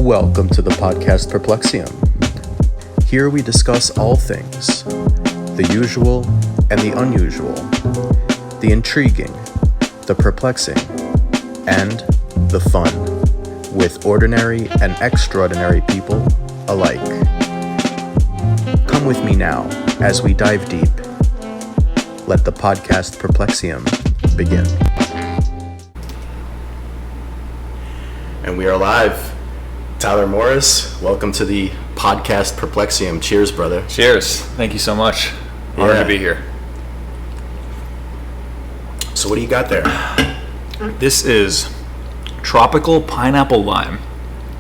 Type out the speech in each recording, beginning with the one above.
Welcome to the Podcast Perplexium. Here we discuss all things, the usual and the unusual, the intriguing, the perplexing, and the fun, with ordinary and extraordinary people alike. Come with me now as we dive deep. Let the Podcast Perplexium begin. And we are live. Tyler Morris, welcome to the Podcast Perplexium. Cheers, brother. Cheers. Thank you so much. Honored to be here. So what do you got there? This is Tropical Pineapple Lime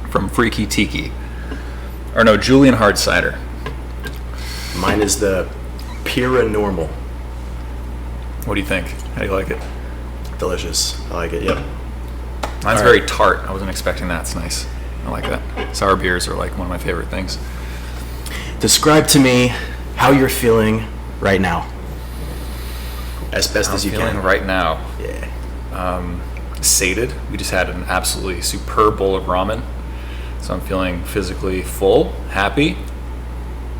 from Freaky Tiki. Or no, Julian Hard Cider. Mine is the Paranormal. What do you think? How do you like it? Delicious. I like it, yep. Mine's very tart. I wasn't expecting that. It's nice. I like that. Sour beers are like one of my favorite things. Describe to me how you're feeling right now. As best as you can. I'm feeling right now. Yeah. Sated. We just had an absolutely superb bowl of ramen. So I'm feeling physically full, happy,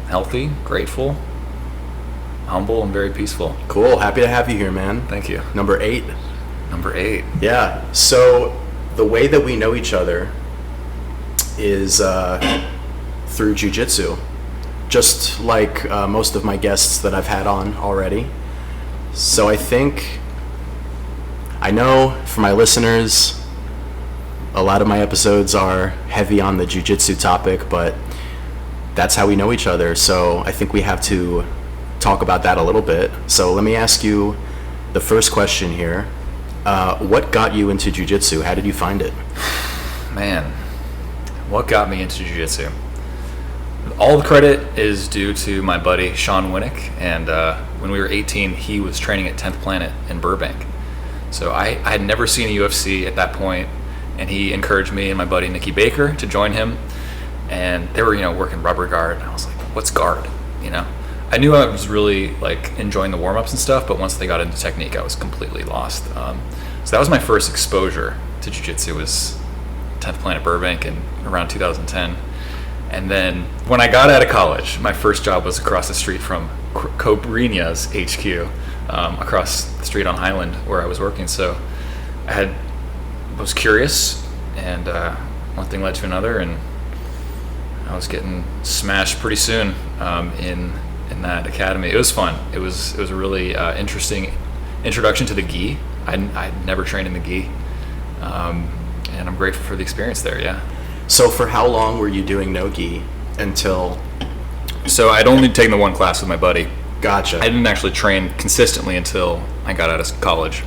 healthy, grateful, humble, and very peaceful. Cool. Happy to have you here, man. Thank you. Number 8. Number 8. Yeah. So the way that we know each other is through jiu-jitsu, just like most of my guests that I've had on already. So I know for my listeners, a lot of my episodes are heavy on the jiu-jitsu topic, but that's how we know each other. So I think we have to talk about that a little bit. So let me ask you the first question here. What got you into jiu-jitsu? How did you find it? Man, what got me into jiu-jitsu? All the credit is due to my buddy Sean Winnick, and when we were 18, he was training at 10th Planet in Burbank. So I had never seen a UFC at that point, and he encouraged me and my buddy Nikki Baker to join him, and they were, working rubber guard, and I was like, what's guard, I knew I was really enjoying the warm-ups and stuff, but once they got into technique, I was completely lost. So that was my first exposure to jiu-jitsu, was 10th Planet Burbank in around 2010. And then when I got out of college, my first job was across the street from Cobrinia's HQ, across the street on Highland where I was working. So I was curious, and one thing led to another, and I was getting smashed pretty soon in that academy. It was fun. It was a really interesting introduction to the gi. I'd never trained in the gi, and I'm grateful for the experience there. Yeah. So for how long were you doing no gi until? So I'd only taken the one class with my buddy. Gotcha. I didn't actually train consistently until I got out of college.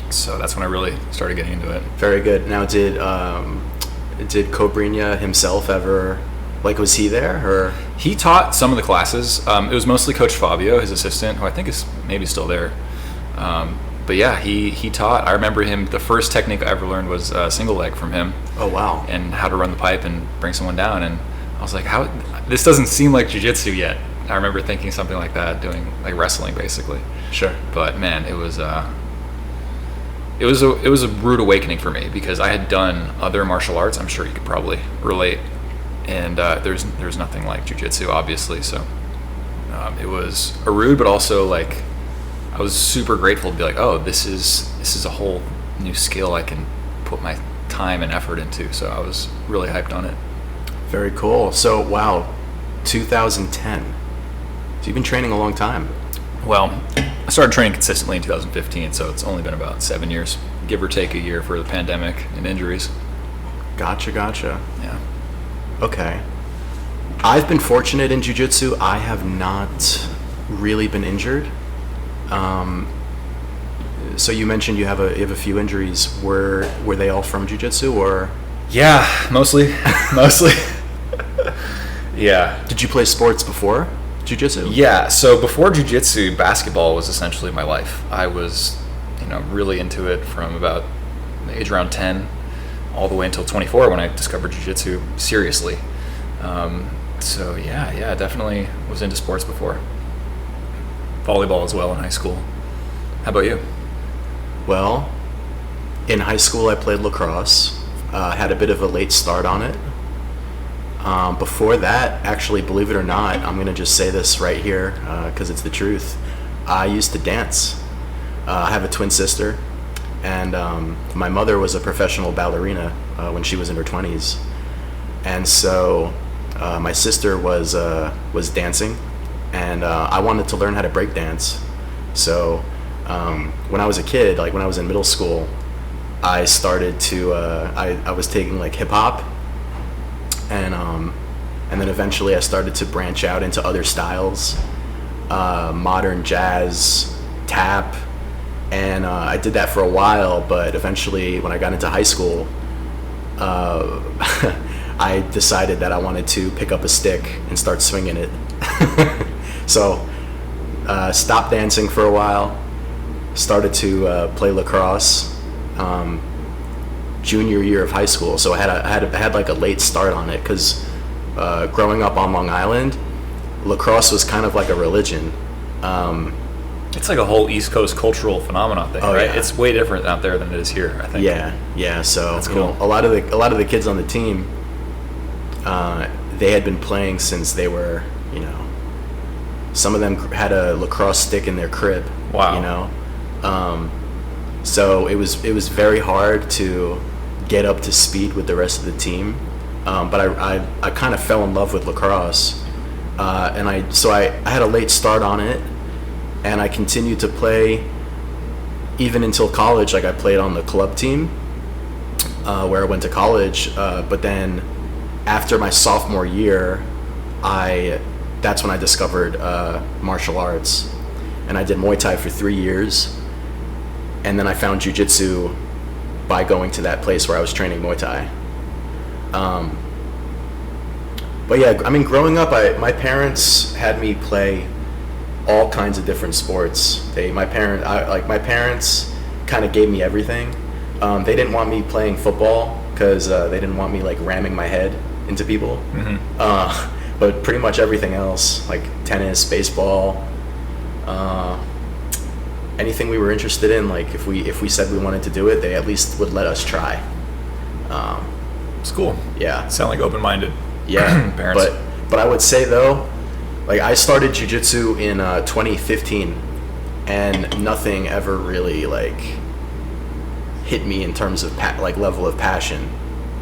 So that's when I really started getting into it. Very good. Now, did Cobrinia himself ever, was he there, or? He taught some of the classes. It was mostly Coach Fabio, his assistant, who I think is maybe still there. But yeah, he taught. I remember him, the first technique I ever learned was single leg from him. Oh, wow. And how to run the pipe and bring someone down. And I was like, this doesn't seem like jiu-jitsu yet. I remember thinking something like that, doing wrestling basically. Sure. But man, it was a rude awakening for me, because I had done other martial arts. I'm sure you could probably relate. And there's nothing like jiu-jitsu, obviously. So it was a rude, but also I was super grateful to be like, oh, this is a whole new skill I can put my time and effort into. So I was really hyped on it. Very cool. So wow, 2010. So you've been training a long time. Well, I started training consistently in 2015, so it's only been about 7 years, give or take a year for the pandemic and injuries. Gotcha. Yeah. Okay. I've been fortunate in jiu-jitsu. I have not really been injured. So you mentioned you have a few injuries. Were they all from jiu-jitsu, or? Yeah, mostly. Yeah. Did you play sports before jiu-jitsu? Yeah. So before jiu-jitsu, basketball was essentially my life. I was, really into it from about the age around 10 all the way until 24 when I discovered jiu-jitsu seriously. So yeah, definitely was into sports before. Volleyball as well in high school. How about you? Well, in high school I played lacrosse. Had a bit of a late start on it. Before that, actually, believe it or not, I'm going to just say this right here because it's the truth. I used to dance. I have a twin sister, and my mother was a professional ballerina when she was in her 20s. And so my sister was dancing, and I wanted to learn how to break dance. So when I was a kid, like when I was in middle school, I started to I was taking like hip hop, and then eventually I started to branch out into other styles, modern jazz, tap, and I did that for a while. But eventually, when I got into high school, I decided that I wanted to pick up a stick and start swinging it. So stopped dancing for a while, started to play lacrosse junior year of high school. So I had like a late start on it because growing up on Long Island, lacrosse was kind of like a religion. It's like a whole East Coast cultural phenomenon thing, right? Yeah. It's way different out there than it is here, I think. Yeah. So that's cool. A lot of the kids on the team, they had been playing since they were, some of them had a lacrosse stick in their crib. Wow. So it was very hard to get up to speed with the rest of the team. But I kind of fell in love with lacrosse, and I had a late start on it, and I continued to play even until college. Like I played on the club team where I went to college, but then after my sophomore year, that's when I discovered martial arts, and I did Muay Thai for 3 years, and then I found jiu-jitsu by going to that place where I was training Muay Thai. But yeah, I mean, growing up, my parents had me play all kinds of different sports. My parents kind of gave me everything. They didn't want me playing football because they didn't want me like ramming my head into people. Mm-hmm. But pretty much everything else, like tennis, baseball, anything we were interested in, like if we said we wanted to do it, they at least would let us try. It's cool. Yeah. Sound like open-minded. Yeah. Parents. But I would say though, like I started jiu-jitsu in 2015, and nothing ever really like hit me in terms of level of passion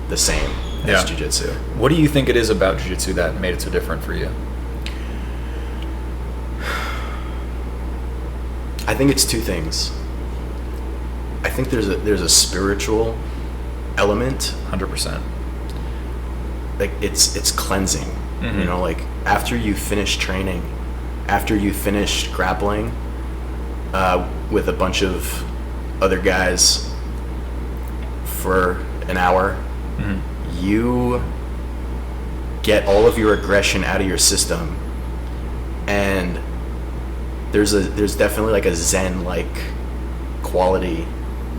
the same as jiu-jitsu. What do you think it is about jiu-jitsu that made it so different for you? I think it's two things. I think there's a spiritual element. 100%. Like it's cleansing. Mm-hmm. Like after you finish training, after you finish grappling with a bunch of other guys for an hour, mm-hmm. you get all of your aggression out of your system, and there's definitely like a zen-like quality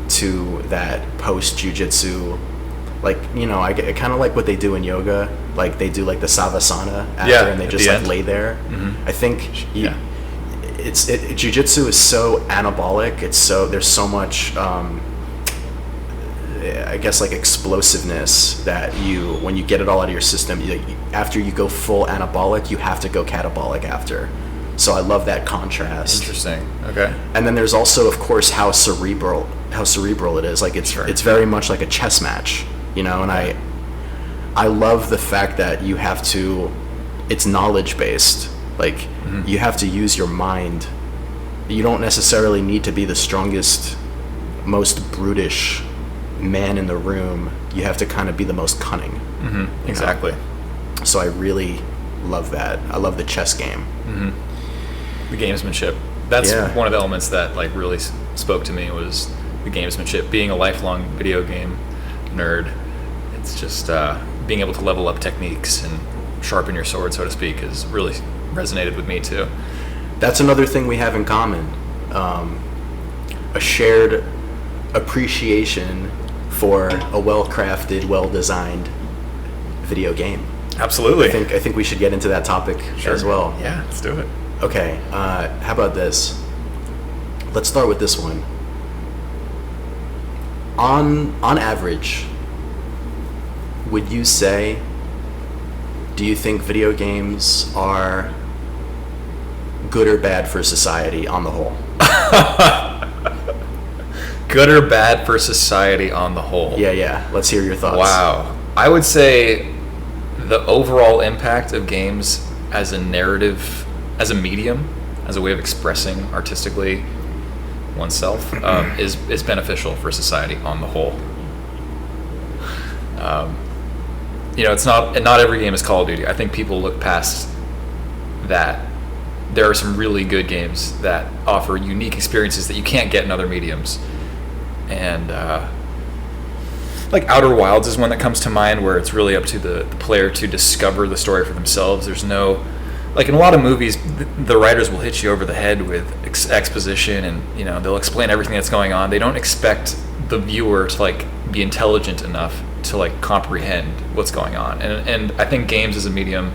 to that post jiu-jitsu. Like, I kind of like what they do in yoga. Like they do like the savasana after, and they just like lay there. Mm-hmm. I think jiu-jitsu is so anabolic. There's so much I guess like explosiveness that when you get it all out of your system, after you go full anabolic, you have to go catabolic after. So I love that contrast. Interesting. Okay. And then there's also, of course, how cerebral it is. Like it's very much like a chess match, and I love the fact that it's knowledge based. Like mm-hmm. you have to use your mind. You don't necessarily need to be the strongest, most brutish man in the room. You have to kind of be the most cunning. Mm-hmm. Exactly. So I really love that. I love the chess game. Mm-hmm. The gamesmanship. That's one of the elements that like really spoke to me, was the gamesmanship. Being a lifelong video game nerd, it's just being able to level up techniques and sharpen your sword, so to speak, has really resonated with me too. That's another thing we have in common. A shared appreciation for a well-crafted, well-designed video game. Absolutely. I think we should get into that topic as well. Yeah, let's do it. Okay, how about this? Let's start with this one. On average, would you say do you think video games are good or bad for society on the whole? Good or bad for society on the whole? Yeah. Let's hear your thoughts. Wow. I would say the overall impact of games as a narrative, as a medium, as a way of expressing artistically oneself, is beneficial for society on the whole. It's not every game is Call of Duty. I think people look past that. There are some really good games that offer unique experiences that you can't get in other mediums. And like Outer Wilds is one that comes to mind, where it's really up to the player to discover the story for themselves. There's no, like in a lot of movies, the writers will hit you over the head with exposition, and they'll explain everything that's going on. They don't expect the viewer to like be intelligent enough to like comprehend what's going on. And I think games as a medium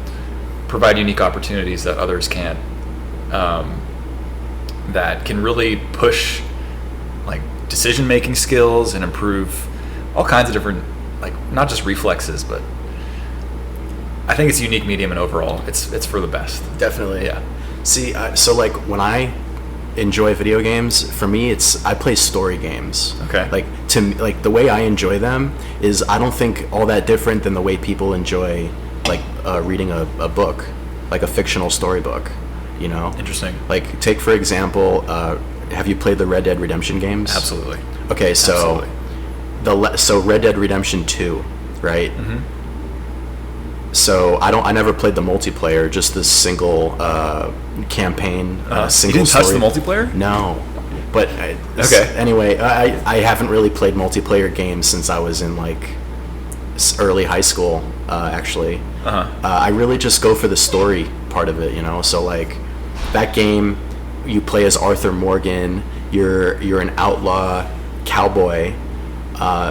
provide unique opportunities that others can't, that can really push like decision-making skills and improve all kinds of different, like not just reflexes, but I think it's a unique medium, and overall it's for the best. Definitely. Yeah. See, so like when I enjoy video games, for me I play story games. Okay. Like to me, like the way I enjoy them is I don't think all that different than the way people enjoy like reading a book, like a fictional storybook. Interesting. Like take for example, have you played the Red Dead Redemption games? Absolutely. Okay, so so Red Dead Redemption 2, right? Mm-hmm. So I never played the multiplayer, just the single campaign, single You didn't story. touch the multiplayer? No, but Okay. Anyway, I haven't really played multiplayer games since I was in like early high school. Actually, I really just go for the story part of it. So like that game, you play as Arthur Morgan. You're an outlaw cowboy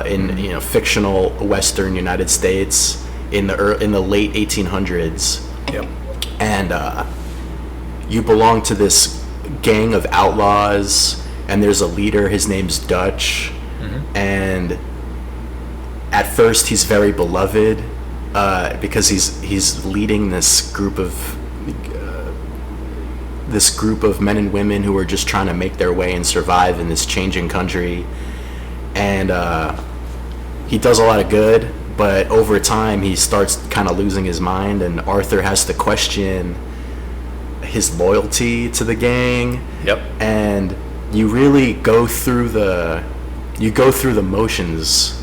in fictional Western United States in the late 1800s. Yep. And you belong to this gang of outlaws, and there's a leader. His name's Dutch. Mm-hmm. And at first he's very beloved because he's leading this group of men and women who are just trying to make their way and survive in this changing country. And he does a lot of good, but over time he starts kind of losing his mind, and Arthur has to question his loyalty to the gang. Yep. And you really go through the motions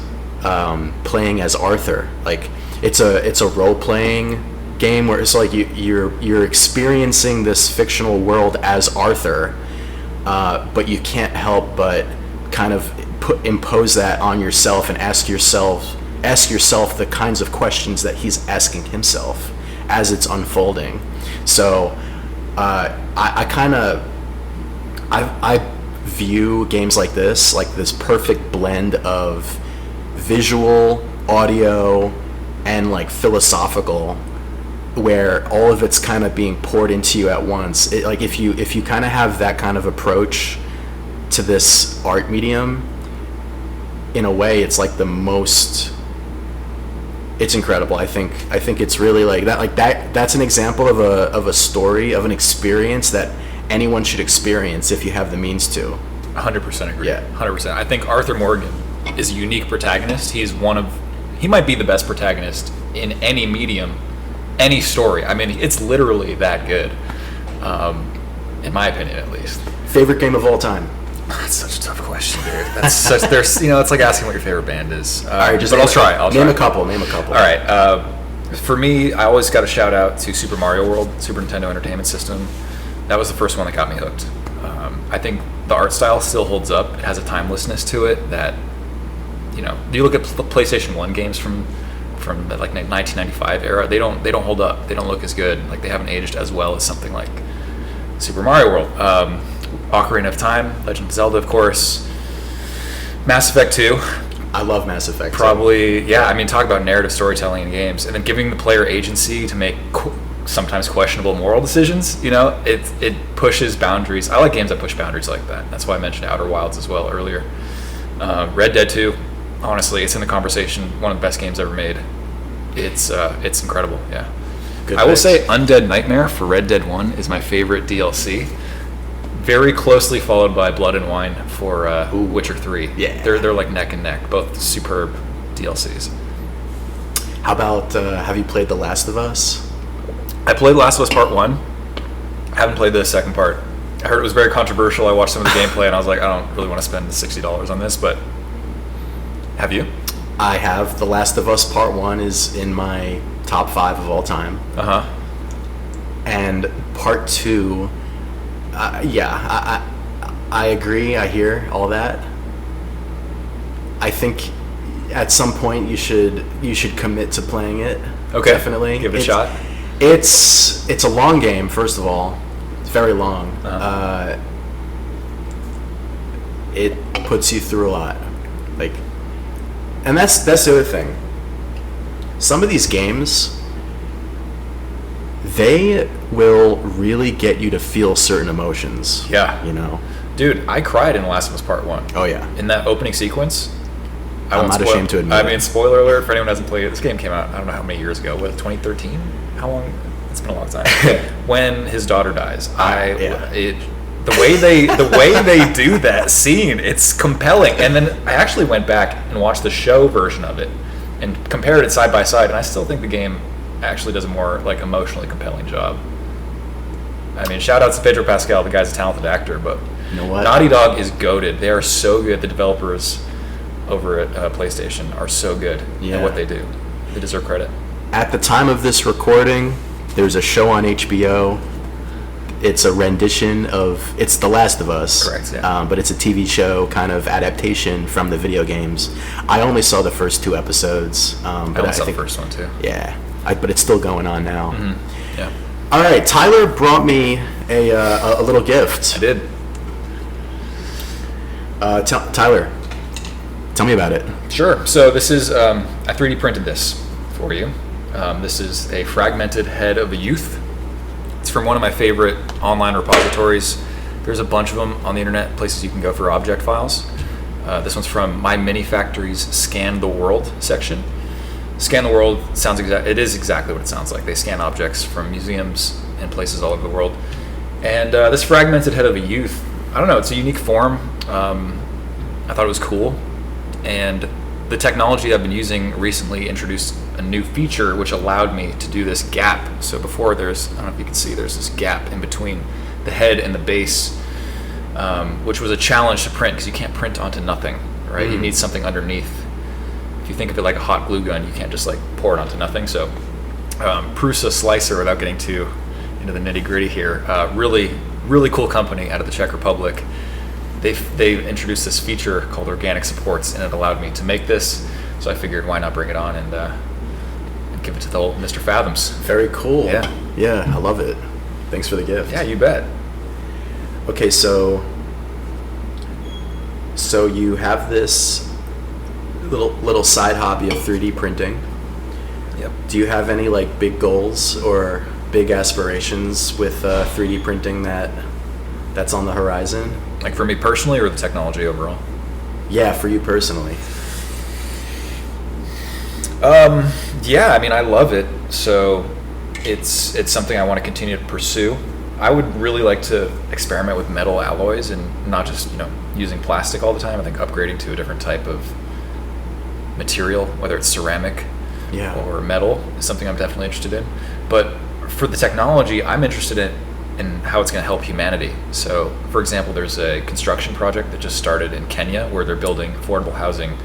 playing as Arthur. Like it's a role-playing game where it's like you're experiencing this fictional world as Arthur, but you can't help but kind of impose that on yourself and ask yourself the kinds of questions that he's asking himself as it's unfolding. So I view games like this perfect blend of visual, audio, and like philosophical, where all of it's kind of being poured into you at once. Like if you kind of have that kind of approach to this art medium, in a way it's like it's incredible. I think it's really like that. Like that's an example of a story, of an experience that anyone should experience if you have the means to. 100% agree. Yeah. 100%. I think Arthur Morgan is a unique protagonist. He might be the best protagonist in any medium, any story. I mean, it's literally that good, in my opinion, at least. Favorite game of all time? That's such a tough question, dude. It's like asking what your favorite band is. All right, but I'll try. Name a couple. All right. For me, I always got a shout out to Super Mario World, Super Nintendo Entertainment System. That was the first one that got me hooked. I think the art style still holds up. It has a timelessness to it that, you look at the PlayStation 1 games from the like 1995 era, they don't hold up. They don't look as good. Like they haven't aged as well as something like Super Mario World. Ocarina of Time, Legend of Zelda, of course. Mass Effect 2. I love Mass Effect. Probably, yeah. I mean, talk about narrative storytelling in games, and then giving the player agency to make sometimes questionable moral decisions. It pushes boundaries. I like games that push boundaries like that. That's why I mentioned Outer Wilds as well earlier. Red Dead 2. Honestly, it's in the conversation. One of the best games ever made. It's incredible. Yeah. I will say Undead Nightmare for Red Dead 1 is my favorite DLC. Very closely followed by Blood and Wine for Witcher 3. Yeah. They're like neck and neck, both superb DLCs. How about, have you played The Last of Us? I played Last of Us Part 1. I haven't played the second part. I heard it was very controversial. I watched some of the gameplay and I was like, I don't really want to spend the $60 on this, but have you? I have. The Last of Us Part 1 is in my top 5 of all time. Uh-huh. And Part 2, I agree. I hear all that. I think at some point you should commit to playing it. Okay. Definitely. Give it a shot. It's a long game, first of all. It's very long. Uh-huh. It puts you through a lot. Like, and that's the other thing. Some of these games, they will really get you to feel certain emotions. Yeah. You know? Dude, I cried in Last of Us Part 1. Oh, yeah. In that opening sequence. I'm not ashamed to admit I it. mean, spoiler alert for anyone who hasn't played it. This game came out, I don't know how many years ago. What, 2013? How long? It's been a long time. When his daughter dies. The way they do that scene, it's compelling. And then I actually went back and watched the show version of it and compared it side by side, and I still think the game actually does a more like emotionally compelling job. I mean, shout out to Pedro Pascal, the guy's a talented actor, but You know what? Naughty Dog is goated. They are so good. The developers over at PlayStation are so good at what they do. They deserve credit. At the time of this recording, there's a show on HBO. It's a rendition of, it's The Last of Us. Correct, yeah. But it's a TV show kind of adaptation from the video games. I only saw the first 2 episodes. But I only saw the first one too. Yeah, but it's still going on now. Mm-hmm. Yeah. All right, Tyler brought me a little gift. I did. Tyler, tell me about it. Sure. So this is, I 3D printed this for you. This is a fragmented head of a youth. It's from one of my favorite online repositories. There's a bunch of them on the internet, places you can go for object files. This one's from My Mini Factory's Scan the World section. Scan the World it is exactly what it sounds like. They scan objects from museums and places all over the world. And this fragmented head of a youth, I don't know, it's a unique form. I thought it was cool. And the technology I've been using recently introduced a new feature which allowed me to do this gap. So before I don't know if you can see, there's this gap in between the head and the base, which was a challenge to print because you can't print onto nothing, right? You need something underneath. If you think of it like a hot glue gun, you can't just like pour it onto nothing. So Prusa Slicer, without getting too into the nitty gritty here, really, really cool company out of the Czech Republic. They've introduced this feature called Organic Supports, and it allowed me to make this. So I figured, why not bring it on and give it to the old Mr. Fathoms. Very cool. Yeah, I love it. Thanks for the gift. Yeah, you bet. Okay, so you have this little side hobby of 3D printing. Yep. Do you have any like big goals or big aspirations with 3D printing that's on the horizon? Like for me personally, or the technology overall? Yeah, for you personally. Yeah, I mean, I love it. So it's something I want to continue to pursue. I would really like to experiment with metal alloys and not just, using plastic all the time. I think upgrading to a different type of material, whether it's ceramic or metal, is something I'm definitely interested in. But for the technology, I'm interested in how it's going to help humanity. So, for example, there's a construction project that just started in Kenya where they're building affordable housing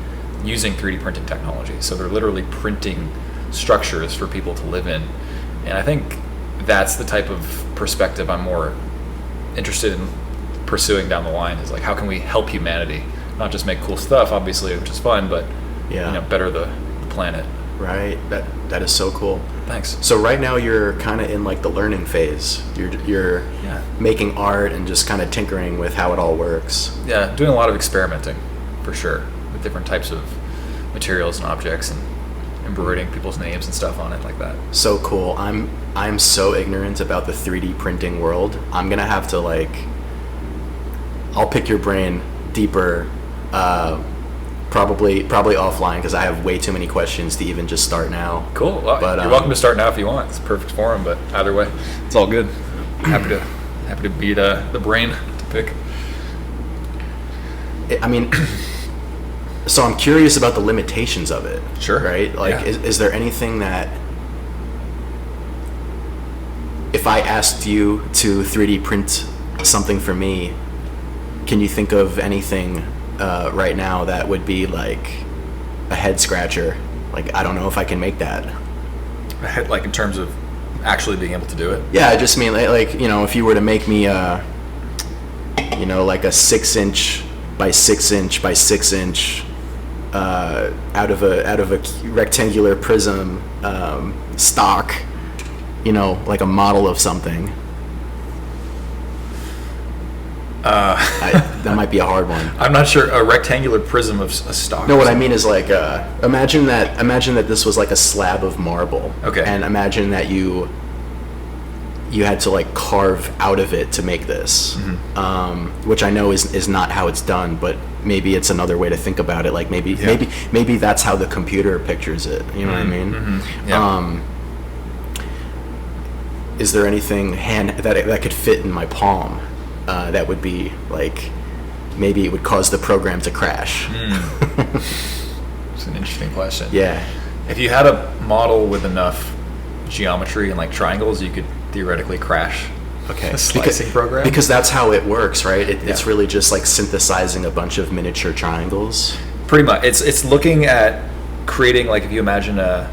using 3D printing technology. So they're literally printing structures for people to live in. And I think that's the type of perspective I'm more interested in pursuing down the line, is like, how can we help humanity? Not just make cool stuff, obviously, which is fun, but better the planet. Right. That is so cool. Thanks. So right now you're kind of in like the learning phase. You're making art and just kind of tinkering with how it all works. Yeah, doing a lot of experimenting, for sure, with different types of materials and objects and embroidering people's names and stuff on it like that. So cool. I'm so ignorant about the 3D printing world. I'm gonna have to I'll pick your brain deeper Probably offline because I have way too many questions to even just start now. Cool. Well, But, you're welcome to start now if you want. It's a perfect forum, but either way, it's all good. Happy to be the brain to pick. I mean, so I'm curious about the limitations of it. Sure. Right? Like, Yeah. is there anything that, if I asked you to 3D print something for me, can you think of anything right now that would be like a head scratcher? Like, I don't know if I can make that. Like in terms of actually being able to do it? Yeah, I just mean like if you were to make me like a 6-inch by 6-inch by 6-inch out of a rectangular prism stock, like a model of something. That might be a hard one. I'm not sure. A rectangular prism of a stock. No, what I mean is like imagine that this was like a slab of marble. Okay. And imagine that you had to like carve out of it to make this, which I know is not how it's done, but maybe it's another way to think about it. Like maybe that's how the computer pictures it. You know what I mean? Mm-hmm. Yeah. Is there anything that could fit in my palm that would be like, maybe it would cause the program to crash? It's an interesting question. Yeah. If you had a model with enough geometry and like triangles, you could theoretically crash a slicing program. Because that's how it works, right? It's really just like synthesizing a bunch of miniature triangles. Pretty much. It's looking at creating, like, if you imagine an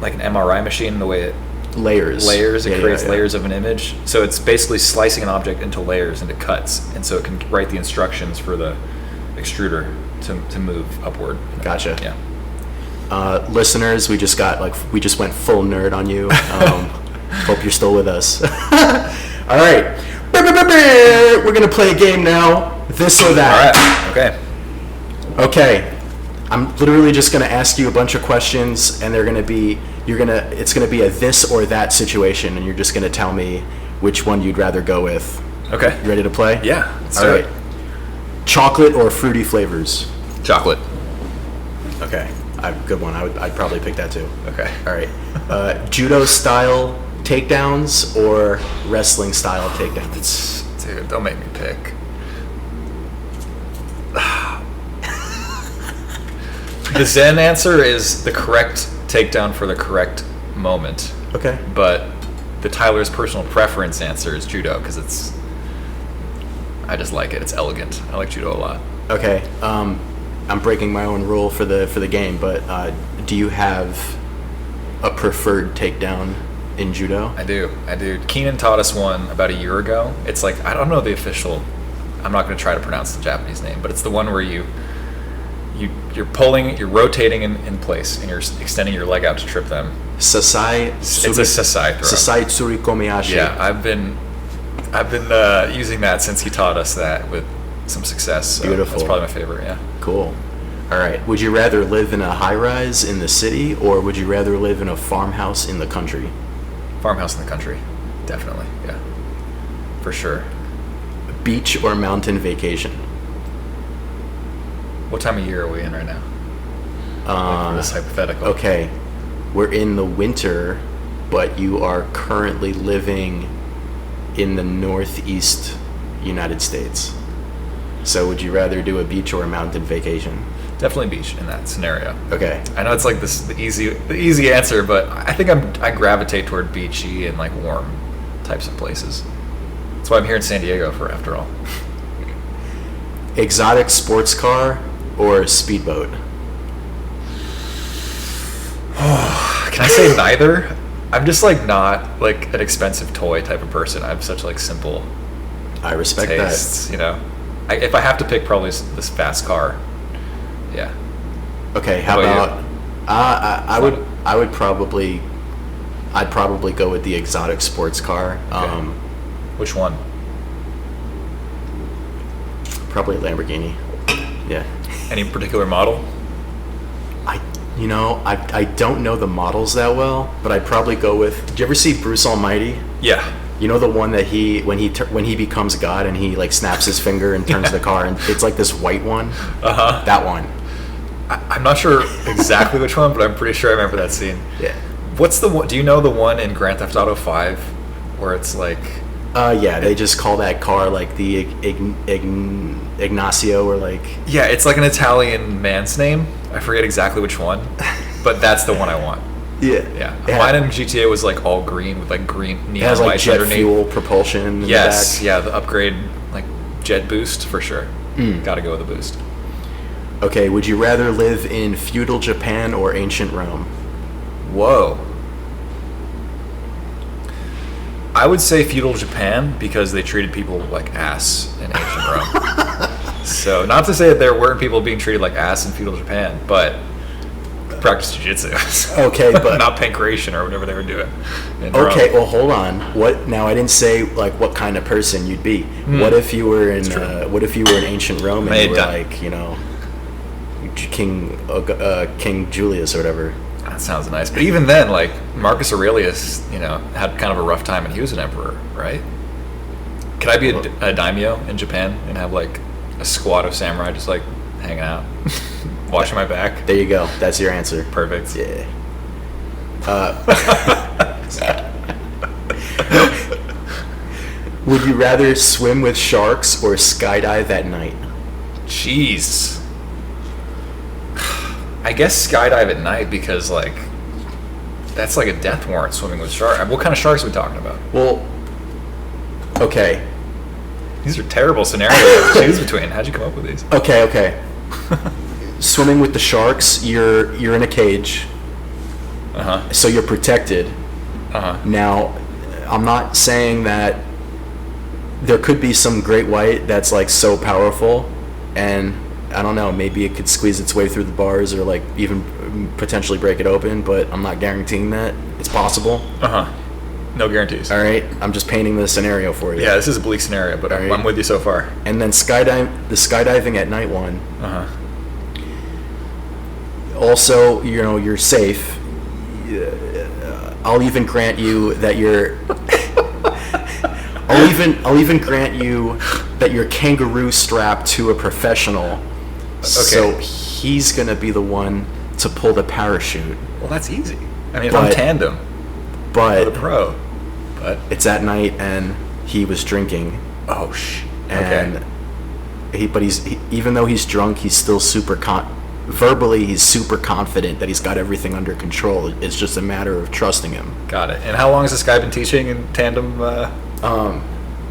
MRI machine, the way it Layers. It creates layers of an image. So it's basically slicing an object into layers, into cuts, and so it can write the instructions for the extruder to move upward. Gotcha. Yeah. Listeners, we just went full nerd on you. Hope you're still with us. All right. We're going to play a game now. This or that. All right. Okay. I'm literally just going to ask you a bunch of questions, and it's going to be a this or that situation, and you're just going to tell me which one you'd rather go with. Okay. You ready to play? Yeah. All right. Chocolate or fruity flavors? Chocolate. Okay. Good one. I'd probably pick that too. Okay. All right. Judo style takedowns or wrestling style takedowns? Dude, don't make me pick. The Zen answer is the correct takedown for the correct moment. Okay. But the Tyler's personal preference answer is judo because I just like it. It's elegant. I like judo a lot. Okay. I'm breaking my own rule for the game, but do you have a preferred takedown in judo? I do. Keenan taught us one about a year ago. It's like, I don't know the official. I'm not going to try to pronounce the Japanese name, but it's the one where you're pulling, you're rotating in place, and you're extending your leg out to trip them. Sasai. It's a Sasai throw. Sasai tsurikomiashi. Yeah, I've been using that since he taught us that with some success. So beautiful. That's probably my favorite. Yeah. Cool. All right. Would you rather live in a high-rise in the city, or would you rather live in a farmhouse in the country? Farmhouse in the country, definitely. Yeah, for sure. Beach or mountain vacation? What time of year are we in right now? For this hypothetical. Okay, we're in the winter, but you are currently living in the northeast United States. So would you rather do a beach or a mountain vacation? Definitely beach in that scenario. Okay. I know it's like the easy answer, but I think I gravitate toward beachy and like warm types of places. That's why I'm here in San Diego after all. Exotic sports car or speedboat? Can I say neither? I'm just not an expensive toy type of person. I'm such simple I respect tastes, that. If I have to pick, probably this fast car. Yeah. Okay, how about I'd probably go with the exotic sports car. Okay. Which one? Probably a Lamborghini. Yeah. Any particular model? I don't know the models that well, but I'd probably go with. Did you ever see Bruce Almighty? Yeah. You know the one that when he becomes God and he snaps his finger and turns the car, and it's like this white one. Uh-huh. That one. I'm not sure exactly which one, but I'm pretty sure I remember that scene. Yeah. What's the one? Do you know the one in Grand Theft Auto 5 where it's like? Yeah, they just call that car like the Ignacio or like. Yeah, it's like an Italian man's name. I forget exactly which one, but that's the one I want. Yeah. Yeah. Mine in GTA was like all green with like green neon it has like lights jet underneath. fuel propulsion in Yes, the back. yeah, the upgrade, like jet boost for sure. Mm. Got to go with the boost. Okay, would you rather live in feudal Japan or ancient Rome? Whoa. I would say feudal Japan because they treated people like ass in ancient Rome. So, not to say that there weren't people being treated like ass in feudal Japan, but practice jiu-jitsu. Okay, but not pancreation or whatever they were doing. Okay, well, hold on. What now? I didn't say like what kind of person you'd be. What if you were in ancient Rome and you were like, you know, King Julius or whatever? That sounds nice. But even then, like Marcus Aurelius, you know, had kind of a rough time and he was an emperor, right? Could I be a daimyo in Japan and have like a squad of samurai just like hanging out, watching my back? There you go. That's your answer. Perfect. Yeah. Would you rather swim with sharks or skydive at night? Jeez. I guess skydive at night because like that's like a death warrant swimming with sharks. What kind of sharks are we talking about? Well, okay. These are terrible scenarios to choose between. How'd you come up with these? Okay. Swimming with the sharks, you're in a cage. Uh-huh. So you're protected. Uh-huh. Now, I'm not saying that there could be some great white that's like so powerful, and I don't know, maybe it could squeeze its way through the bars or like even potentially break it open, but I'm not guaranteeing that. It's possible. Uh-huh. No guarantees. All right, I'm just painting the scenario for you. Yeah, this is a bleak scenario, but I'm with you so far. And then the skydiving at night one. Uh-huh. Also, you know, you're safe. I'll even grant you that you're. I'll even grant you that you're kangaroo strapped to a professional. Okay. So he's gonna be the one to pull the parachute. Well, that's easy. I mean, I'm tandem. But the pro. But it's at night and he was drinking. Oh And even though he's drunk, he's still verbally he's super confident that he's got everything under control. It's just a matter of trusting him. Got it. And how long has this guy been teaching in tandem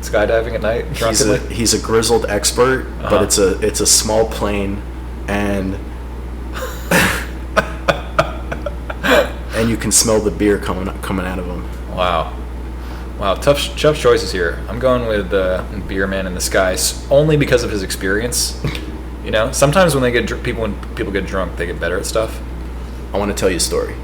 skydiving at night? He's a grizzled expert, but it's a small plane, and and you can smell the beer coming out of him. Wow, tough choices here. I'm going with Beer Man in the Sky only because of his experience. You know, sometimes when people get drunk, they get better at stuff. I want to tell you a story,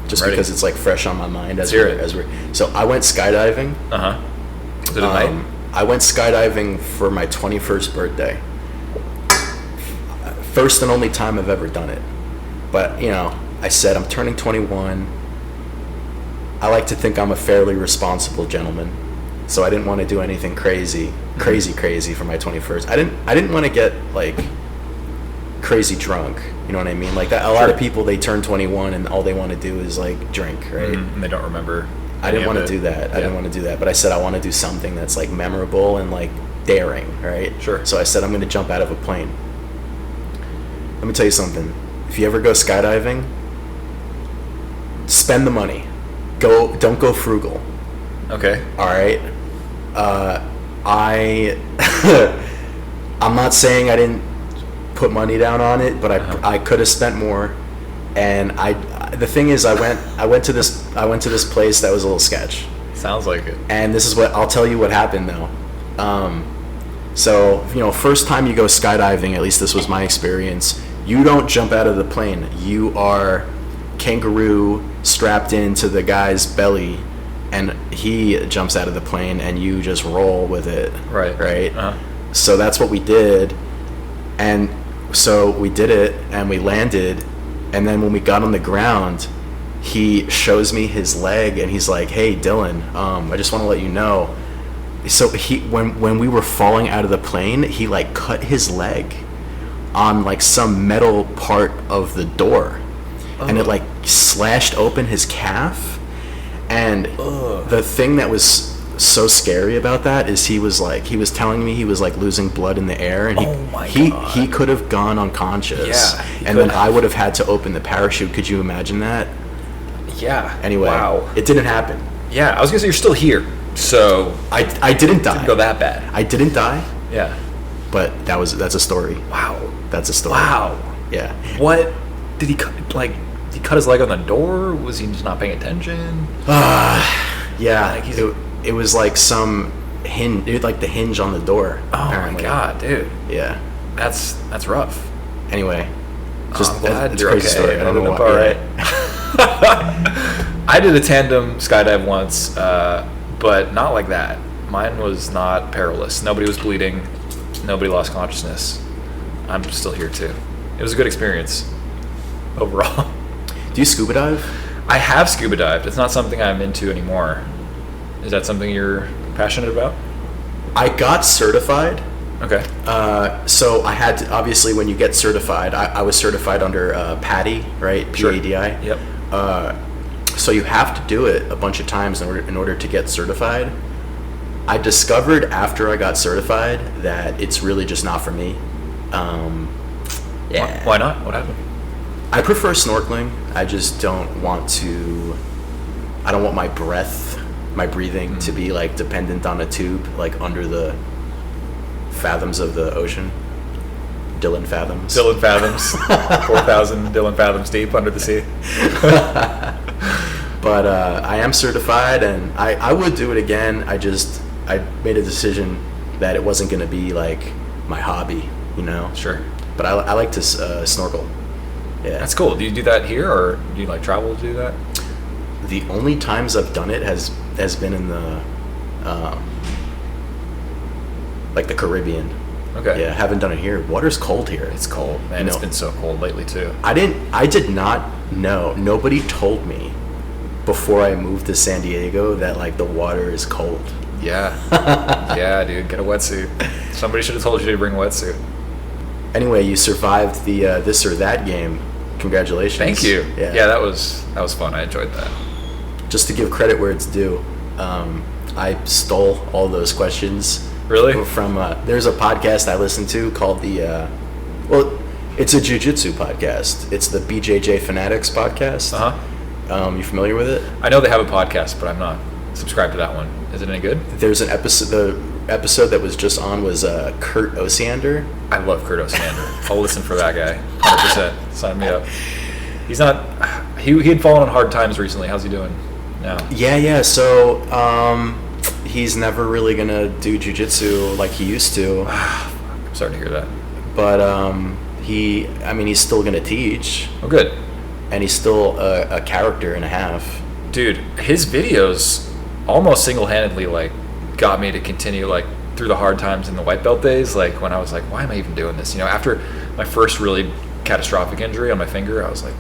just because it's like fresh on my mind. So I went skydiving. Was it at night? I went skydiving for my 21st birthday. First and only time I've ever done it. But you know, I said I'm turning 21. I like to think I'm a fairly responsible gentleman, so I didn't want to do anything crazy for my 21st. I didn't want to get like crazy drunk. You know what I mean? Like that. A lot of people, they turn 21 and all they want to do is like drink, right? And they don't remember. I didn't want to do that. I didn't want to do that. But I said I want to do something that's like memorable and like daring, right? Sure. So I said I'm going to jump out of a plane. Let me tell you something. If you ever go skydiving, spend the money. Don't go frugal. Okay. All right. I'm not saying I didn't put money down on it, but I could have spent more. And the thing is, I went to this place that was a little sketch. Sounds like it. And this is what I'll tell you what happened though. So you know, first time you go skydiving, at least this was my experience. You don't jump out of the plane. You are kangaroo strapped into the guy's belly, and he jumps out of the plane, and you just roll with it. Right. So that's what we did, and so we did it, and we landed, and then when we got on the ground, he shows me his leg, and he's like, "Hey, Dylan, I just want to let you know." So when we were falling out of the plane, he like cut his leg on like some metal part of the door, and it like slashed open his calf. And the thing that was so scary about that is he was telling me he was like losing blood in the air, and he could have gone unconscious. Yeah, and then I would have had to open the parachute. Could you imagine that? Yeah. Anyway, wow. It didn't happen. Yeah, I was gonna say you're still here, so I didn't die. Didn't go that bad. I didn't die. Yeah. But that's a story. Wow. That's a story. Wow. Yeah. What did he cut? Like, did he cut his leg on the door? Was he just not paying attention? Yeah. Like it was like some hinge, like the hinge on the door. Oh apparently. my god, dude. Yeah. That's rough. Anyway, just I'm glad it's you're a crazy okay. story. I don't know Ended what. up all right. I did a tandem skydive once, but not like that. Mine was not perilous. Nobody was bleeding. Nobody lost consciousness. I'm still here too. It was a good experience overall. Do you scuba dive? I have scuba dived. It's not something I'm into anymore. Is that something you're passionate about? I got certified. Okay. So I had to, obviously, when you get certified, I was certified under PADI, right? Sure. PADI. Yep. So you have to do it a bunch of times in order to get certified. I discovered after I got certified that it's really just not for me. Yeah. Why not? What happened? I prefer snorkeling. I just don't want to. I don't want my breathing to be like dependent on a tube, like under the fathoms of the ocean. Dylan Fathoms. 4,000 Dylan Fathoms deep under the sea. But I am certified, and I would do it again. I made a decision that it wasn't going to be like my hobby, you know? Sure. But I like to snorkel. Yeah. That's cool. Do you do that here, or do you like travel to do that? The only times I've done it has been in the like the Caribbean. Okay. Yeah, haven't done it here. Water's cold here. It's cold, man. It's been so cold lately too. I did not know. Nobody told me before I moved to San Diego that like the water is cold. Yeah. Yeah, dude. Get a wetsuit. Somebody should have told you to bring a wetsuit. Anyway, you survived the this or that game. Congratulations. Thank you. Yeah, that was fun. I enjoyed that. Just to give credit where it's due, I stole all those questions. Really? From there's a podcast I listen to called it's a jiu-jitsu podcast. It's the BJJ Fanatics podcast. You familiar with it? I know they have a podcast, but I'm not subscribed to that one. Is it any good? There's an episode. The episode that was just on was Kurt Osiander. I love Kurt Osiander. I'll listen for that guy. 100%. Sign me up. He's not. He had fallen on hard times recently. How's he doing now? Yeah. So he's never really gonna do jiu-jitsu like he used to. I'm sorry to hear that. But he's still gonna teach. Oh, good. And he's still a character and a half. Dude, his videos almost single-handedly like got me to continue like through the hard times in the white belt days. Like when I was like, why am I even doing this? You know, after my first really catastrophic injury on my finger, I was like,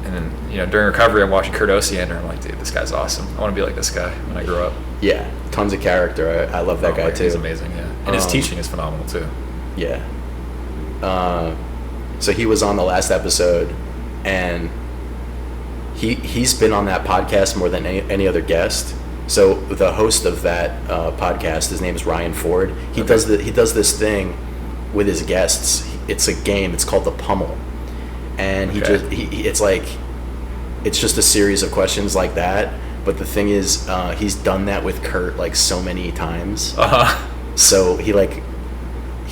and then during recovery, I'm watching Kurt Osiander. I'm like, dude, this guy's awesome. I want to be like this guy when I grow up. Yeah, tons of character. I love that guy too. He's amazing. Yeah, and his teaching is phenomenal too. Yeah. So he was on the last episode, and he's been on that podcast more than any other guest. So the host of that podcast, his name is Ryan Ford. He does this thing with his guests. It's a game. It's called the Pummel, and it's just a series of questions like that. But the thing is, he's done that with Kurt like so many times. So he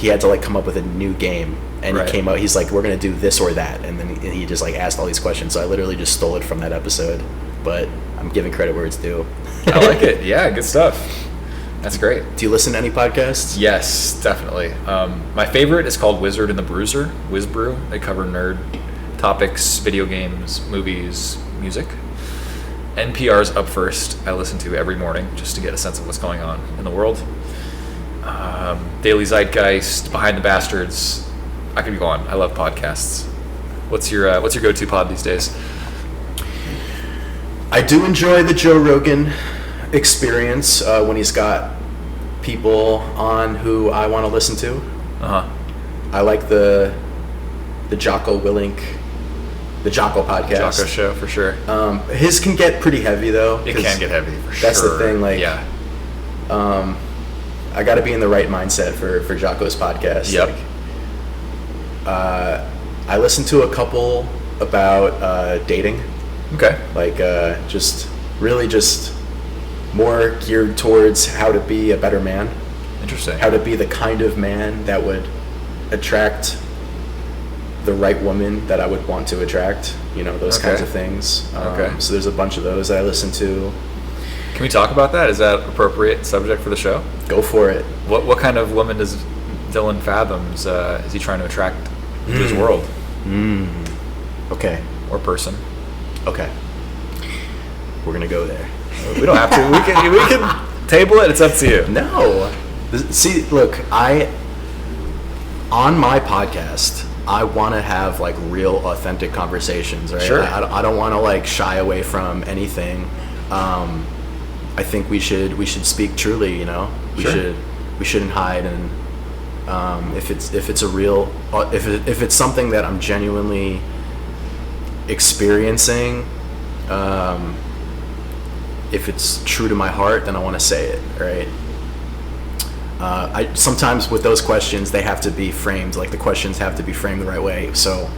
had to like come up with a new game, and he came out. He's like, we're gonna do this or that, and then he just like asked all these questions. So I literally just stole it from that episode, but I'm giving credit where it's due. I like it. Yeah, good stuff. That's great. Do you listen to any podcasts? Yes, definitely. My favorite is called Wizard and the Bruiser, WizBrew. They cover nerd topics, video games, movies, music. NPR's Up First I listen to every morning just to get a sense of what's going on in the world. Daily Zeitgeist, Behind the Bastards. I could go on. I love podcasts. What's your go-to pod these days? I do enjoy the Joe Rogan experience when he's got people on who I want to listen to. I like the Jocko Willink, the Jocko podcast. Jocko show for sure. His can get pretty heavy though. It can get heavy for sure. That's the thing. Like, yeah. I got to be in the right mindset for Jocko's podcast. Yep. Like, I listened to a couple about dating. Okay. Like just more geared towards how to be a better man. Interesting. How to be the kind of man that would attract the right woman that I would want to attract. You know, those kinds of things. Okay. So there's a bunch of those that I listen to. Can we talk about that? Is that appropriate subject for the show? Go for it. What kind of woman does Dylan Fathoms is he trying to attract to his world? Okay. Or person? Okay. We're gonna go there. We don't have to. We can table it. It's up to you. No. See, look, on my podcast, I want to have like real, authentic conversations, right? Sure. I don't want to like shy away from anything. I think we should speak truly. You know, we shouldn't hide. And if it's a real, if it's something that I'm genuinely experiencing, if it's true to my heart, then I want to say it, right? I sometimes with those questions, they have to be framed, like the questions have to be framed the right way. So